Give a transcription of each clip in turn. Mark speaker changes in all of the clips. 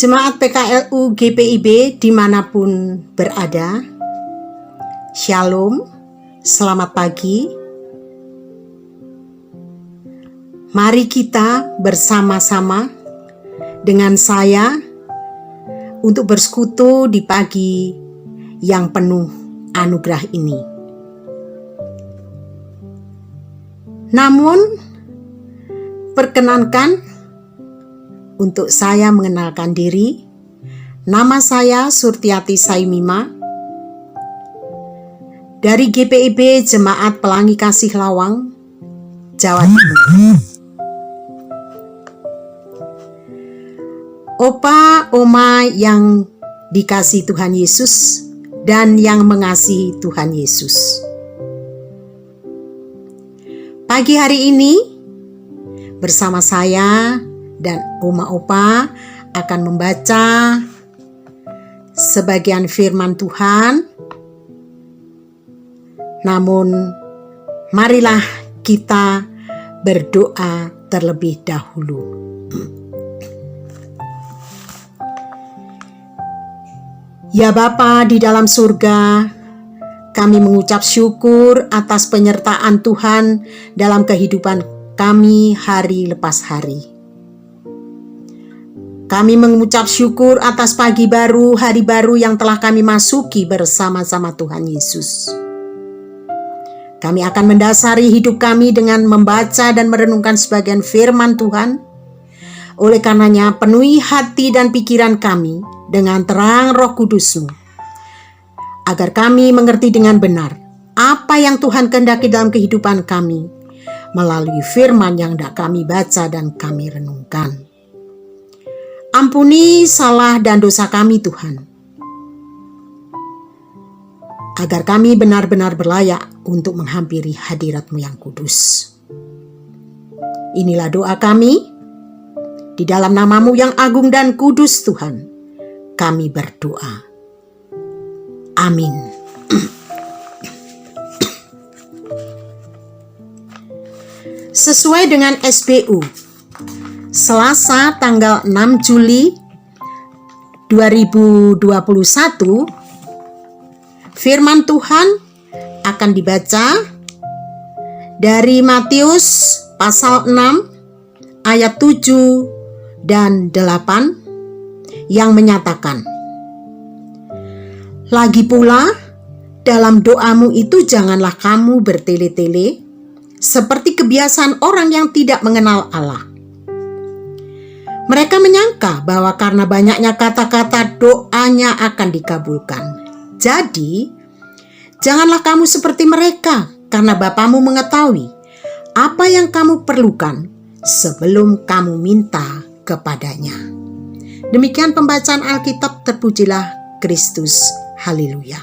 Speaker 1: Jemaat PKLU GPIB dimanapun berada, Shalom, selamat pagi. Mari kita bersama-sama dengan saya untuk bersekutu di pagi yang penuh anugerah ini. Namun, perkenankan untuk saya mengenalkan diri. Nama saya Surtiati Saimima dari GPIB Jemaat Pelangi Kasih Lawang, Jawa Timur. Opa, oma yang dikasihi Tuhan Yesus dan yang mengasihi Tuhan Yesus. Pagi hari ini bersama saya dan Oma Opa akan membaca sebagian firman Tuhan. Namun marilah kita berdoa terlebih dahulu. Ya Bapa di dalam surga, kami mengucap syukur atas penyertaan Tuhan dalam kehidupan kami hari lepas hari. Kami mengucap syukur atas pagi baru, hari baru yang telah kami masuki bersama-sama Tuhan Yesus. Kami akan mendasari hidup kami dengan membaca dan merenungkan sebagian firman Tuhan. Oleh karenanya, penuhi hati dan pikiran kami dengan terang Roh Kudus-Mu, agar kami mengerti dengan benar apa yang Tuhan kehendaki dalam kehidupan kami, melalui firman yang hendak kami baca dan kami renungkan. Ampuni salah dan dosa kami Tuhan, agar kami benar-benar berlayak untuk menghampiri hadirat-Mu yang kudus. Inilah doa kami, di dalam nama-Mu yang agung dan kudus Tuhan, kami berdoa. Amin. Sesuai dengan SBU, Selasa tanggal 6 Juli 2021, firman Tuhan akan dibaca dari Matius pasal 6 ayat 7 dan 8 yang menyatakan, "Lagi pula, dalam doamu itu janganlah kamu bertele-tele seperti kebiasaan orang yang tidak mengenal Allah. Mereka menyangka bahwa karena banyaknya kata-kata doanya akan dikabulkan. Jadi, janganlah kamu seperti mereka, karena Bapamu mengetahui apa yang kamu perlukan sebelum kamu minta kepadanya." Demikian pembacaan Alkitab. Terpujilah Kristus. Haleluya.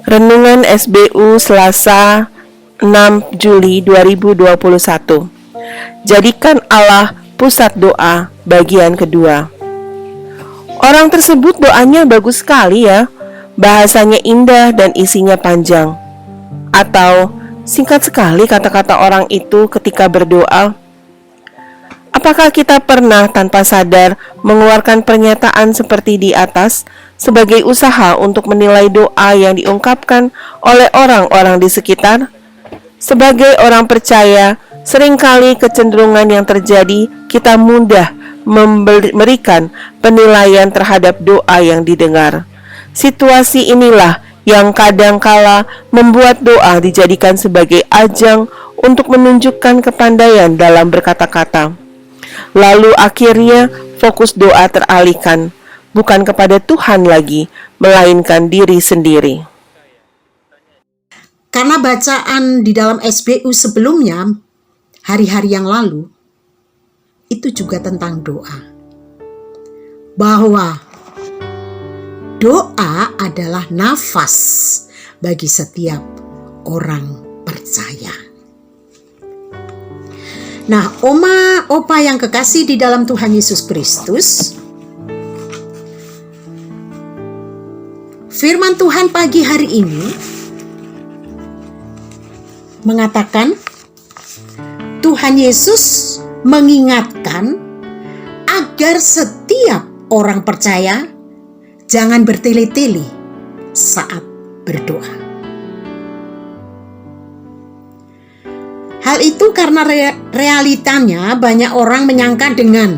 Speaker 2: Renungan SBU Selasa 6 Juli 2021. Jadikan Allah pusat doa, bagian kedua. Orang tersebut doanya bagus sekali ya. Bahasanya indah dan isinya panjang. Atau singkat sekali kata-kata orang itu ketika berdoa. Apakah kita pernah tanpa sadar mengeluarkan pernyataan seperti di atas sebagai usaha untuk menilai doa yang diungkapkan oleh orang-orang di sekitar? Sebagai orang percaya, seringkali kecenderungan yang terjadi, kita mudah memberikan penilaian terhadap doa yang didengar. Situasi inilah yang kadangkala membuat doa dijadikan sebagai ajang untuk menunjukkan kepandaian dalam berkata-kata. Lalu akhirnya fokus doa teralihkan, bukan kepada Tuhan lagi, melainkan diri sendiri.
Speaker 1: Karena bacaan di dalam SBU sebelumnya, hari-hari yang lalu, itu juga tentang doa. Bahwa doa adalah nafas bagi setiap orang percaya. Nah, oma, opa yang kekasih di dalam Tuhan Yesus Kristus, firman Tuhan pagi hari ini mengatakan Tuhan Yesus mengingatkan agar setiap orang percaya jangan bertele-tele saat berdoa. Hal itu karena realitanya banyak orang menyangka dengan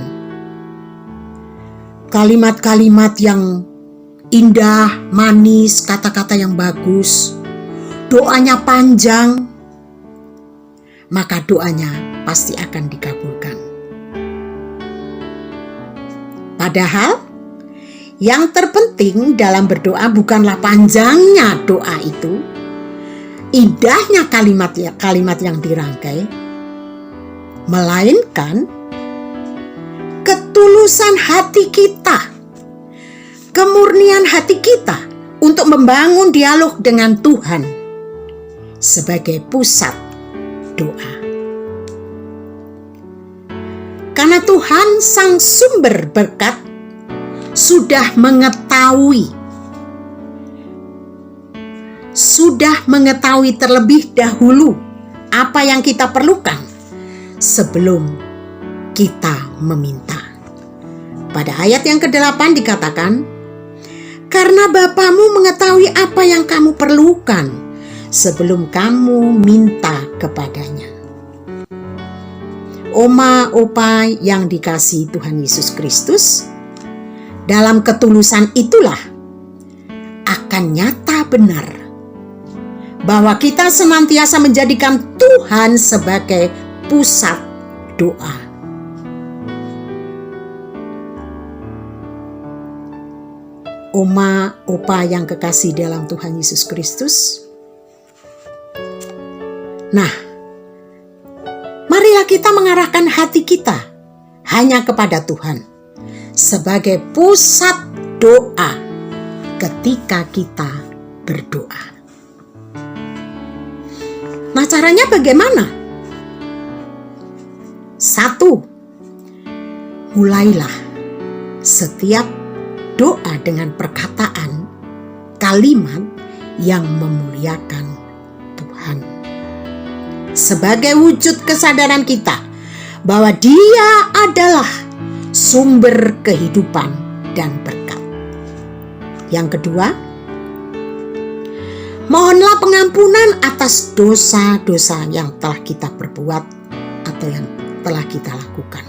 Speaker 1: kalimat-kalimat yang indah, manis, kata-kata yang bagus, doanya panjang, maka doanya pasti akan dikabulkan. Padahal yang terpenting dalam berdoa bukanlah panjangnya doa itu, indahnya kalimat yang dirangkai, melainkan ketulusan hati kita, kemurnian hati kita untuk membangun dialog dengan Tuhan sebagai pusat doa. Karena Tuhan sang sumber berkat sudah mengetahui terlebih dahulu apa yang kita perlukan sebelum kita meminta. Pada ayat yang ke-8 dikatakan, karena Bapamu mengetahui apa yang kamu perlukan sebelum kamu minta kepadanya. Oma, opa yang dikasihi Tuhan Yesus Kristus, dalam ketulusan itulah akan nyata benar bahwa kita senantiasa menjadikan Tuhan sebagai pusat doa. Oma, opa yang kekasih dalam Tuhan Yesus Kristus. Nah, marilah kita mengarahkan hati kita hanya kepada Tuhan sebagai pusat doa ketika kita berdoa. Nah, caranya bagaimana? 1. Mulailah setiap doa dengan perkataan, kalimat yang memuliakan Tuhan. Sebagai wujud kesadaran kita bahwa Dia adalah sumber kehidupan dan berkat. Yang kedua, mohonlah pengampunan atas dosa-dosa yang telah kita perbuat atau yang telah kita lakukan.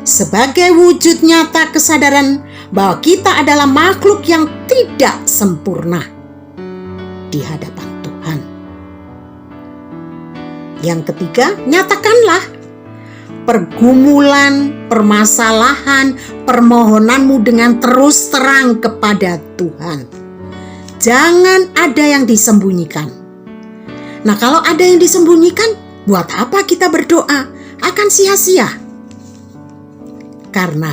Speaker 1: Sebagai wujud nyata kesadaran bahwa kita adalah makhluk yang tidak sempurna di hadapan Tuhan. Yang ketiga, nyatakanlah pergumulan, permasalahan, permohonanmu dengan terus terang kepada Tuhan. Jangan ada yang disembunyikan. Nah, kalau ada yang disembunyikan, buat apa kita berdoa? Akan sia-sia. Karena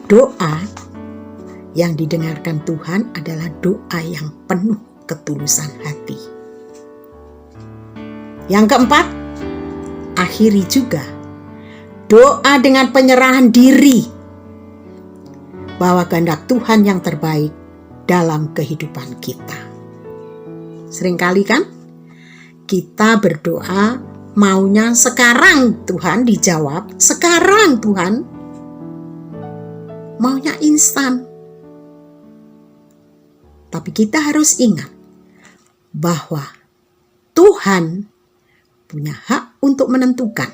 Speaker 1: doa yang didengarkan Tuhan adalah doa yang penuh ketulusan hati. Yang keempat, akhiri juga doa dengan penyerahan diri bahwa kehendak Tuhan yang terbaik dalam kehidupan kita. Seringkali kan kita berdoa maunya sekarang Tuhan dijawab, sekarang Tuhan, maunya instan. Tapi kita harus ingat bahwa Tuhan punya hak untuk menentukan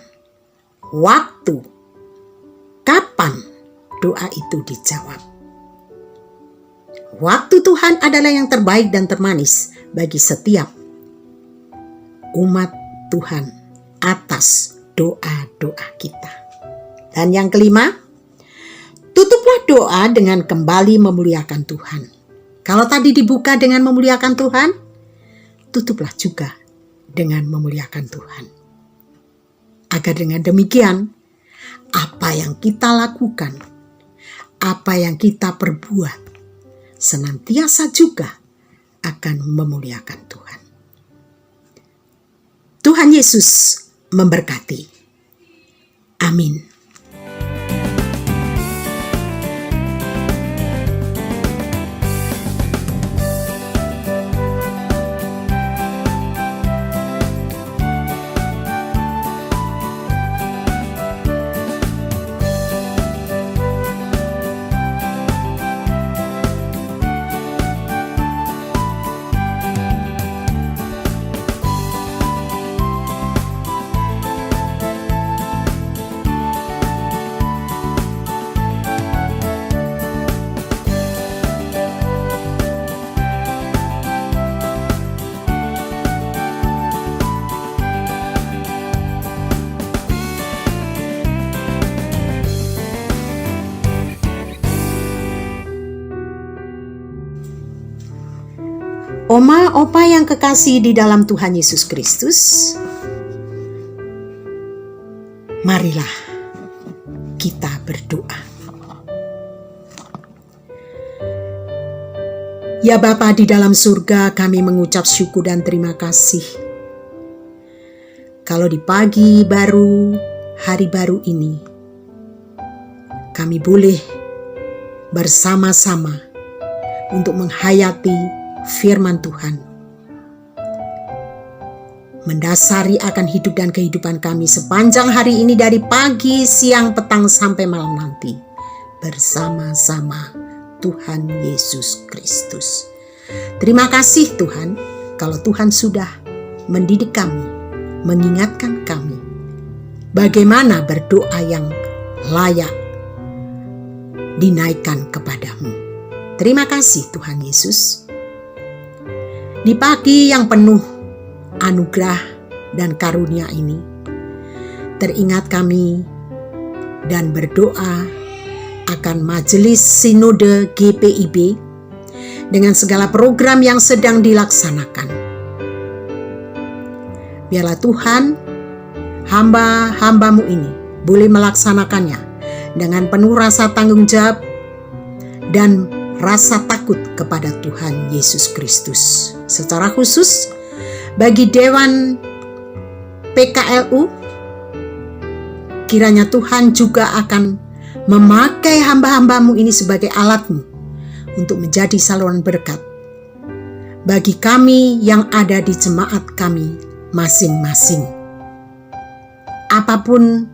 Speaker 1: waktu kapan doa itu dijawab. Waktu Tuhan adalah yang terbaik dan termanis bagi setiap umat Tuhan atas doa-doa kita. Dan yang kelima, tutuplah doa dengan kembali memuliakan Tuhan. Kalau tadi dibuka dengan memuliakan Tuhan, tutuplah juga dengan memuliakan Tuhan. Agar dengan demikian, apa yang kita lakukan, apa yang kita perbuat, senantiasa juga akan memuliakan Tuhan. Tuhan Yesus memberkati. Amin. Oma, opa yang kekasih di dalam Tuhan Yesus Kristus, marilah kita berdoa. Ya Bapa di dalam surga, kami mengucap syukur dan terima kasih. Kalau di pagi baru, hari baru ini, kami boleh bersama-sama untuk menghayati firman Tuhan, mendasari akan hidup dan kehidupan kami sepanjang hari ini dari pagi, siang, petang sampai malam nanti bersama-sama Tuhan Yesus Kristus. Terima kasih Tuhan, kalau Tuhan sudah mendidik kami, mengingatkan kami bagaimana berdoa yang layak dinaikkan kepadamu. Terima kasih Tuhan Yesus. Di pagi yang penuh anugerah dan karunia ini, teringat kami dan berdoa akan Majelis Sinode GPIB dengan segala program yang sedang dilaksanakan. Biarlah Tuhan, hamba-hambamu ini boleh melaksanakannya dengan penuh rasa tanggung jawab dan rasa takut kepada Tuhan Yesus Kristus. Secara khusus bagi Dewan PKLU, kiranya Tuhan juga akan memakai hamba-hambamu ini sebagai alatmu untuk menjadi saluran berkat bagi kami yang ada di jemaat kami masing-masing. Apapun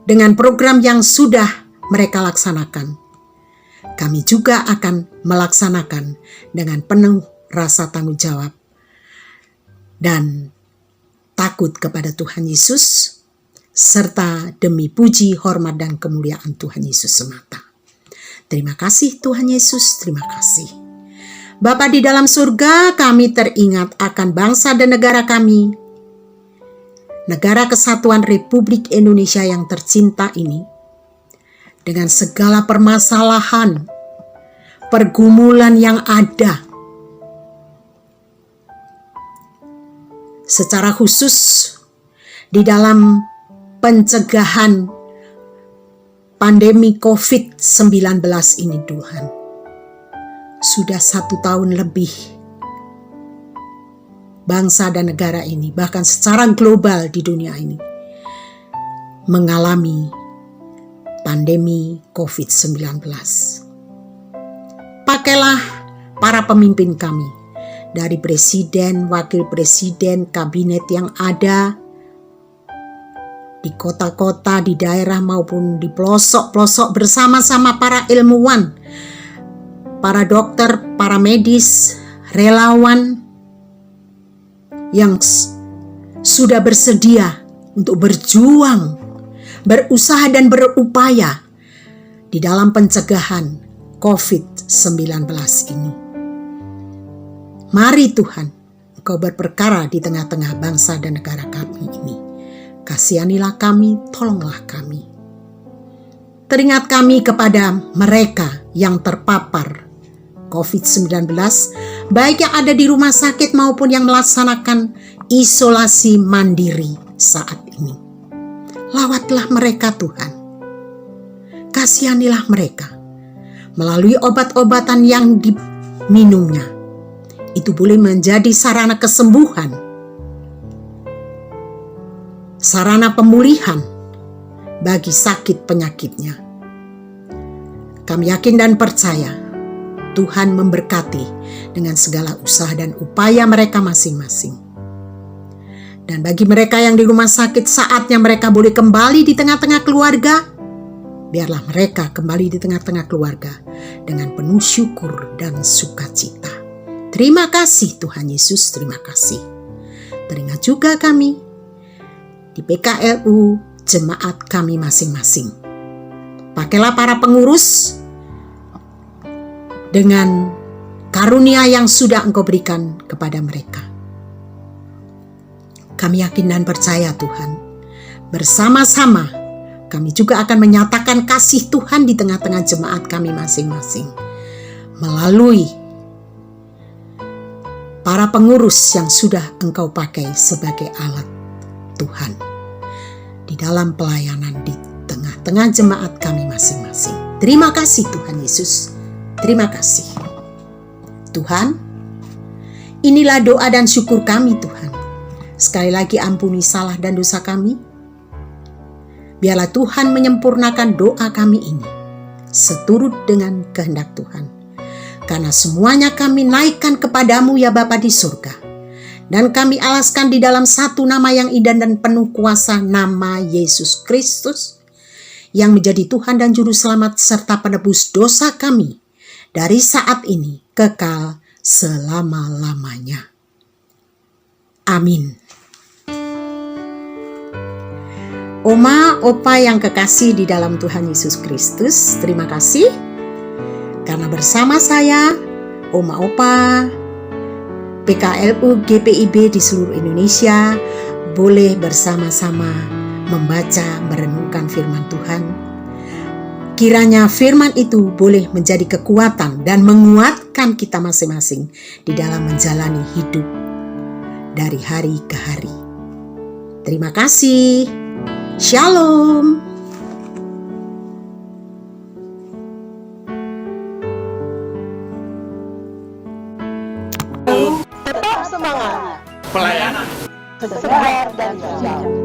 Speaker 1: dengan program yang sudah mereka laksanakan, kami juga akan melaksanakan dengan penuh rasa tanggung jawab dan takut kepada Tuhan Yesus, serta demi puji, hormat, dan kemuliaan Tuhan Yesus semata. Terima kasih Tuhan Yesus, terima kasih. Bapa di dalam surga, kami teringat akan bangsa dan negara kami, Negara Kesatuan Republik Indonesia yang tercinta ini, dengan segala permasalahan, pergumulan yang ada. Secara khusus di dalam pencegahan pandemi COVID-19 ini Tuhan. Sudah 1 tahun lebih bangsa dan negara ini, bahkan secara global di dunia ini, mengalami pandemi COVID-19. Pakailah para pemimpin kami, dari presiden, wakil presiden, kabinet yang ada di kota-kota, di daerah maupun di pelosok-pelosok, bersama-sama para ilmuwan, para dokter, para medis, relawan yang sudah bersedia untuk berjuang, berusaha dan berupaya di dalam pencegahan COVID-19 ini. Mari Tuhan, Engkau berperkara di tengah-tengah bangsa dan negara kami ini. Kasihanilah kami, tolonglah kami. Teringat kami kepada mereka yang terpapar COVID-19, baik yang ada di rumah sakit maupun yang melaksanakan isolasi mandiri saat ini. Lawatlah mereka Tuhan. Kasihanilah mereka. Melalui obat-obatan yang diminumnya, itu boleh menjadi sarana kesembuhan, sarana pemulihan bagi sakit penyakitnya. Kami yakin dan percaya Tuhan memberkati dengan segala usaha dan upaya mereka masing-masing. Dan bagi mereka yang di rumah sakit, saatnya mereka boleh kembali di tengah-tengah keluarga. Biarlah mereka kembali di tengah-tengah keluarga dengan penuh syukur dan sukacita. Terima kasih Tuhan Yesus, terima kasih. Teringat juga kami di PKLU, jemaat kami masing-masing. Pakailah para pengurus dengan karunia yang sudah Engkau berikan kepada mereka. Kami yakin dan percaya Tuhan, bersama-sama kami juga akan menyatakan kasih Tuhan di tengah-tengah jemaat kami masing-masing melalui pengurus yang sudah Engkau pakai sebagai alat Tuhan di dalam pelayanan di tengah-tengah jemaat kami masing-masing. Terima kasih Tuhan Yesus. Terima kasih. Tuhan, inilah doa dan syukur kami Tuhan. Sekali lagi ampuni salah dan dosa kami. Biarlah Tuhan menyempurnakan doa kami ini seturut dengan kehendak Tuhan. Karena semuanya kami naikkan kepadamu ya Bapa di surga. Dan kami alaskan di dalam satu nama yang indah dan penuh kuasa, nama Yesus Kristus, yang menjadi Tuhan dan Juru Selamat serta penebus dosa kami dari saat ini kekal selama-lamanya. Amin. Oma, opa yang kekasih di dalam Tuhan Yesus Kristus, terima kasih karena bersama saya, Oma Opa, PKLU GPIB di seluruh Indonesia boleh bersama-sama membaca, merenungkan firman Tuhan. Kiranya firman itu boleh menjadi kekuatan dan menguatkan kita masing-masing di dalam menjalani hidup dari hari ke hari. Terima kasih. Shalom.
Speaker 3: Tetap semangat.
Speaker 4: Pelayanan
Speaker 3: Segar dan siap.